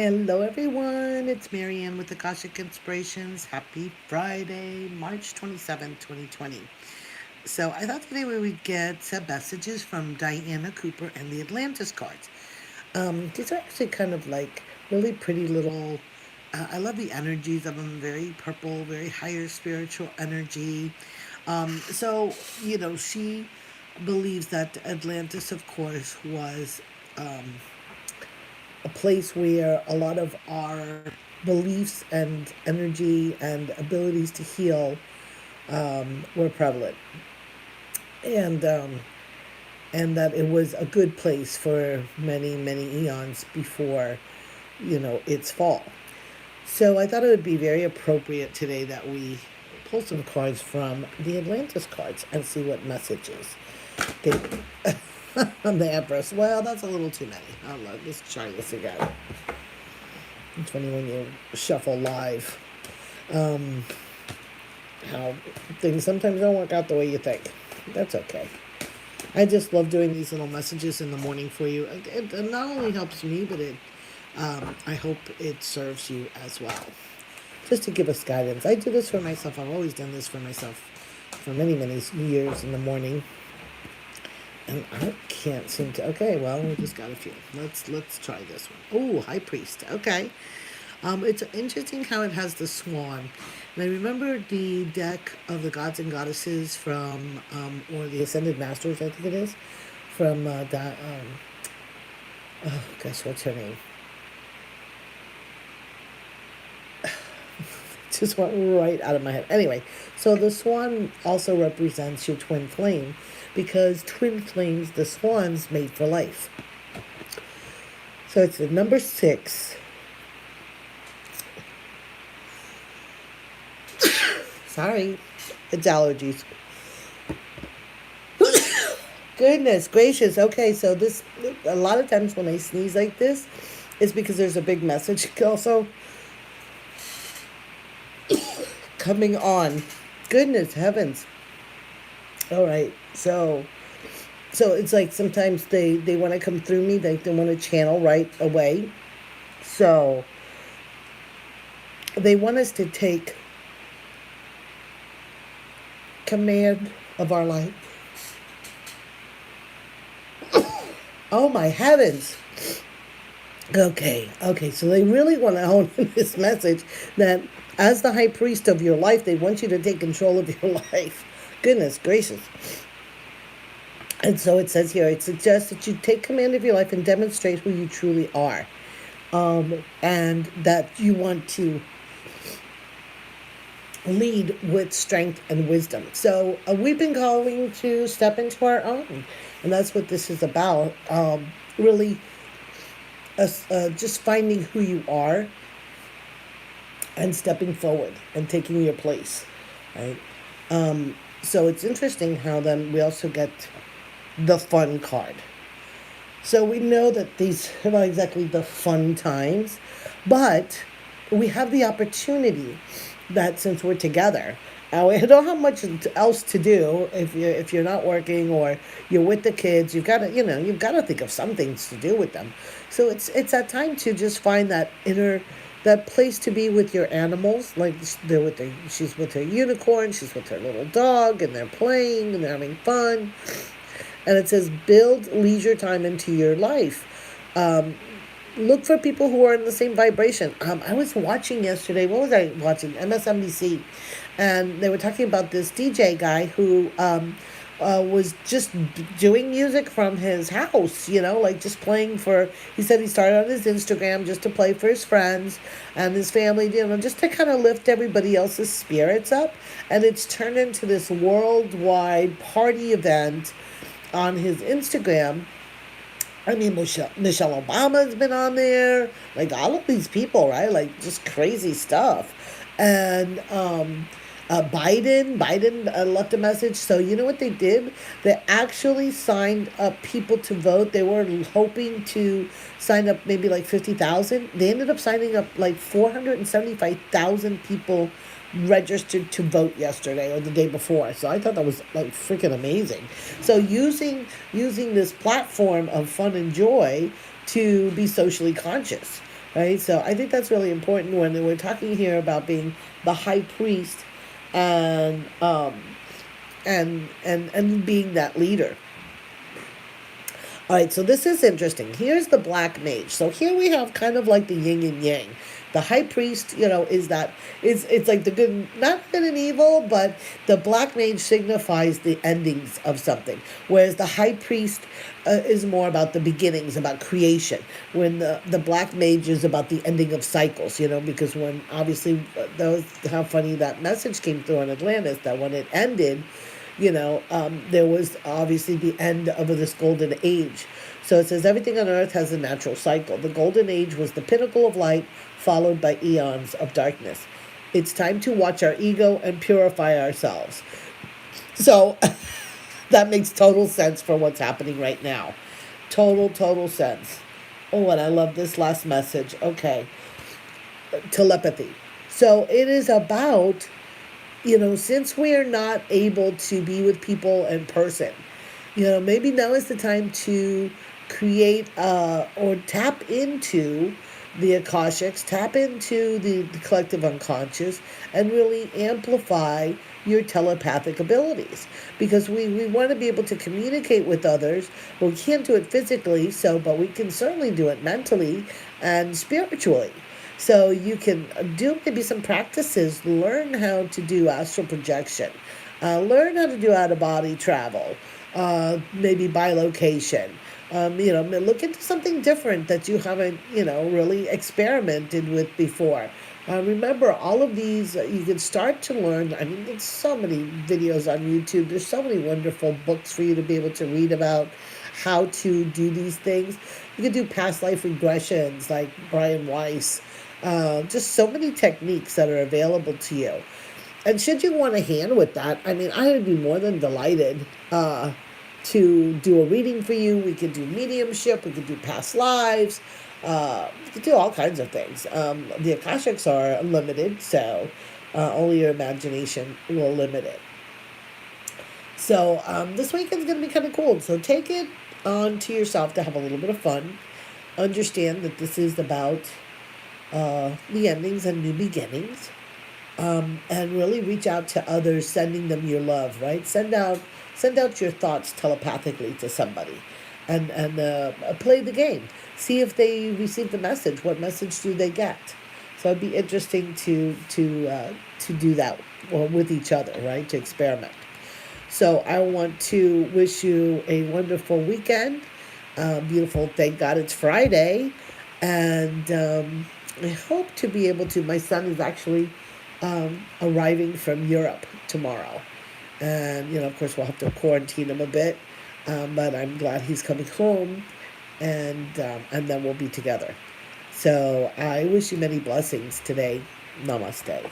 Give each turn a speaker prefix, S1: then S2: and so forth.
S1: Hello, everyone. It's Marianne with Akashic Inspirations. Happy Friday, March 27th, 2020. So, I thought today we would get some messages from Diana Cooper and the Atlantis cards. These are actually kind of like really pretty little. I love the energies of them, very purple, very higher spiritual energy. She believes that Atlantis, of course, was a place where a lot of our beliefs and energy and abilities to heal were prevalent, and that it was a good place for many eons before its fall. So I thought it would be very appropriate today that we pull some cards from the Atlantis cards and see what messages they the Empress. Well, that's a little too many. Let's try this again. It's funny when you shuffle live, um, how things sometimes don't work out the way you think. That's okay. I just love doing these little messages in the morning for you. It not only helps me, but I hope it serves you as well. Just to give us guidance. I do this for myself. I've always done this for myself for many years in the morning. And I can't seem to. Okay, well, we just got a few. Let's try this one. Oh, High Priest. Okay. It's interesting how it has the swan. And I remember the deck of the gods and goddesses from, or the Ascended Masters, I think it is, from oh gosh, what's her name? Just went right out of my head. Anyway, so the swan also represents your twin flame, because twin flames, the swans, made for life. So it's the number 6. Sorry, it's allergies. Goodness gracious. Okay, so this, a lot of times when I sneeze like this, it's because there's a big message also coming on. Goodness heavens. All right, so it's like sometimes they want to come through me, they want to channel right away. So they want us to take command of our life. Oh my heavens. Okay, so they really want to hone in this message that as the high priest of your life, they want you to take control of your life. Goodness gracious. And so it says here, it suggests that you take command of your life and demonstrate who you truly are. And that you want to lead with strength and wisdom. So we've been calling to step into our own. And that's what this is about. Really, just finding who you are and stepping forward and taking your place. Right? So it's interesting how then we also get the fun card. So we know that these are not exactly the fun times, but we have the opportunity that since we're together, we don't have much else to do if you're not working or you're with the kids. You've got to think of some things to do with them. So it's that time to just find that place to be with your animals. Like she's with her unicorn, she's with her little dog, and they're playing and they're having fun. And it says, build leisure time into your life. Look for people who are in the same vibration. I was watching yesterday, what was I watching? MSNBC. And they were talking about this DJ guy who was just doing music from his house, like just playing he said he started on his Instagram just to play for his friends and his family, just to kind of lift everybody else's spirits up. And it's turned into this worldwide party event on his Instagram. I mean, Michelle Obama's been on there, like all of these people, right? Like just crazy stuff. And Biden left a message. So you know what they did? They actually signed up people to vote. They were hoping to sign up maybe like 50,000. They ended up signing up like 475,000 people registered to vote yesterday or the day before. So I thought that was like freaking amazing. So using this platform of fun and joy to be socially conscious, right? So I think that's really important when we're talking here about being the high priest and and being that leader. All right, so this is interesting. Here's the black mage. So here we have kind of like the yin and yang. The high priest, is that it's like the good, not good and evil, but the black mage signifies the endings of something, whereas the high priest is more about the beginnings, about creation. When the black mage is about the ending of cycles, because when obviously that was how funny that message came through on Atlantis, that when it ended, there was obviously the end of this golden age. So it says everything on earth has a natural cycle. The golden age was the pinnacle of light, followed by eons of darkness. It's time to watch our ego and purify ourselves. So that makes total sense for what's happening right now. Total sense. Oh, and I love this last message. Okay. Telepathy. So it is about, since we're not able to be with people in person, maybe now is the time to create or tap into the Akashics, tap into the collective unconscious, and really amplify your telepathic abilities. Because we want to be able to communicate with others. Well, we can't do it physically, but we can certainly do it mentally and spiritually. So you can do maybe some practices, learn how to do astral projection, learn how to do out of body travel, maybe by location. Look into something different that you haven't, really experimented with before. Remember, all of these, you can start to learn. I mean, there's so many videos on YouTube. There's so many wonderful books for you to be able to read about how to do these things. You can do past life regressions like Brian Weiss. Just so many techniques that are available to you. And should you want a hand with that, I mean, I would be more than delighted to do a reading for you. We could do mediumship. We could do past lives. We could do all kinds of things. The Akashics are limited, so only your imagination will limit it. So this weekend's going to be kind of cool. So take it on to yourself to have a little bit of fun. Understand that this is about the endings and new beginnings. And really reach out to others, sending them your love, right? Send out your thoughts telepathically to somebody, and play the game. See if they receive the message. What message do they get? So it'd be interesting to do that with each other, right? To experiment. So I want to wish you a wonderful weekend. Beautiful. Thank God it's Friday, and I hope to be able to. My son is actually arriving from Europe tomorrow. And, of course, we'll have to quarantine him a bit. But I'm glad he's coming home. And then we'll be together. So I wish you many blessings today. Namaste.